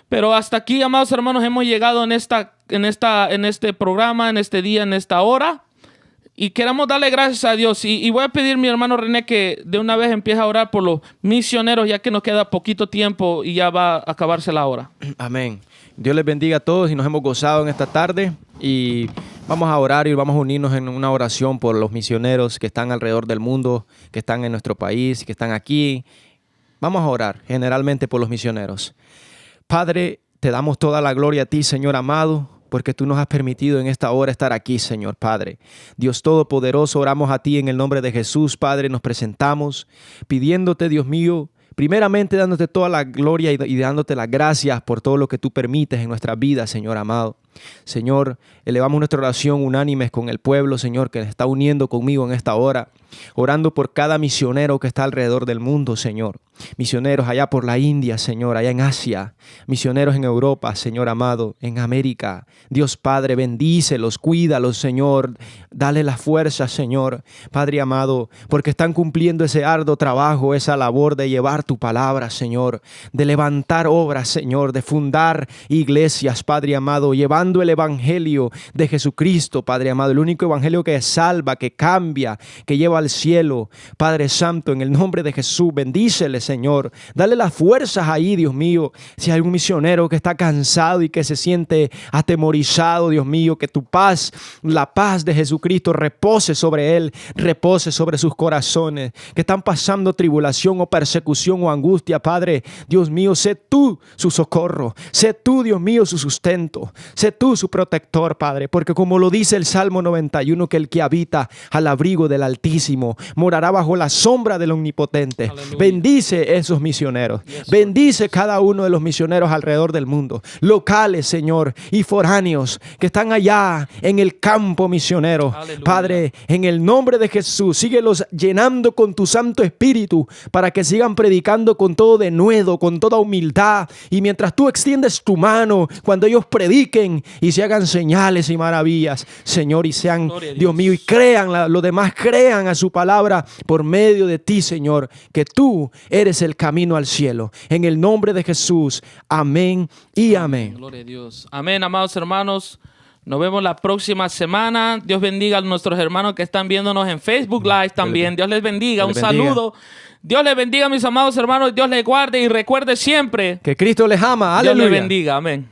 Pero hasta aquí, amados hermanos, hemos llegado en este programa, en este día, en esta hora. Y queremos darle gracias a Dios. Y voy a pedir a mi hermano René que de una vez empiece a orar por los misioneros, ya que nos queda poquito tiempo y ya va a acabarse la hora. Amén. Dios les bendiga a todos y nos hemos gozado en esta tarde. Y vamos a orar y vamos a unirnos en una oración por los misioneros que están alrededor del mundo, que están en nuestro país, que están aquí. Vamos a orar generalmente por los misioneros. Padre, te damos toda la gloria a ti, Señor amado, porque tú nos has permitido en esta hora estar aquí, Señor Padre. Dios Todopoderoso, oramos a ti en el nombre de Jesús, Padre, nos presentamos pidiéndote, Dios mío, primeramente dándote toda la gloria y dándote las gracias por todo lo que tú permites en nuestras vidas, Señor amado. Señor, elevamos nuestra oración unánimes con el pueblo, Señor, que se está uniendo conmigo en esta hora, orando por cada misionero que está alrededor del mundo, Señor. Misioneros allá por la India, Señor, allá en Asia. Misioneros en Europa, Señor amado, en América. Dios Padre, bendícelos, cuídalos, Señor. Dale la fuerza, Señor. Padre amado, porque están cumpliendo ese arduo trabajo, esa labor de llevar tu palabra, Señor. De levantar obras, Señor, de fundar iglesias, Padre amado, llevando el evangelio de Jesucristo, Padre amado. El único evangelio que salva, que cambia, que lleva al cielo. Padre Santo, en el nombre de Jesús, bendíceles, Señor. Dale las fuerzas ahí, Dios mío. Si hay un misionero que está cansado y que se siente atemorizado, Dios mío, que tu paz, la paz de Jesucristo repose sobre él, repose sobre sus corazones, que están pasando tribulación o persecución o angustia, Padre. Dios mío, sé tú su socorro, sé tú, Dios mío, su sustento, sé tú su protector, Padre, porque como lo dice el Salmo 91, que el que habita al abrigo del Altísimo morará bajo la sombra del Omnipotente. Aleluya. Bendice esos misioneros. Bendice cada uno de los misioneros alrededor del mundo, locales, Señor, y foráneos que están allá en el campo misionero. Aleluya. Padre, en el nombre de Jesús, síguelos llenando con tu Santo Espíritu para que sigan predicando con todo denuedo, con toda humildad. Y mientras tú extiendes tu mano, cuando ellos prediquen y se hagan señales y maravillas, Señor, y sean, Gloria a Dios mío, y crean, los demás crean a su palabra por medio de ti, Señor, que tú eres el camino al cielo. En el nombre de Jesús, amén y amén. Gloria a Dios. Amén, amados hermanos. Nos vemos la próxima semana. Dios bendiga a nuestros hermanos que están viéndonos en Facebook Live también. Dios les bendiga. Un Dios les bendiga. saludo. Dios les bendiga, mis amados hermanos. Dios les guarde y recuerde siempre. Que Cristo les ama. Dios les Aleluya. bendiga. Amén.